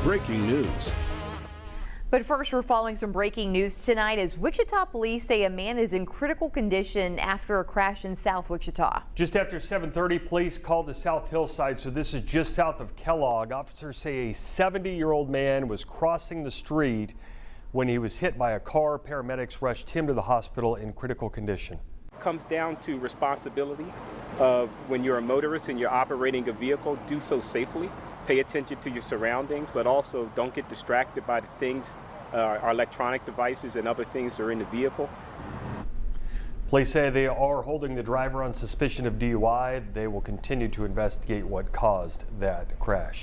breaking news. But first, we're following some breaking news tonight as Wichita police say a man is in critical condition after a crash in South Wichita. Just after 7:30, police called to South Hillside, so this is just south of Kellogg. Officers say a 70-year-old man was crossing the street when he was hit by a car. Paramedics rushed him to the hospital in critical condition. Comes down to responsibility of when you're a motorist and you're operating a vehicle, do so safely. Pay attention to your surroundings, but also don't get distracted by the things, our electronic devices and other things that are in the vehicle. Police say they are holding the driver on suspicion of DUI. They will continue to investigate what caused that crash.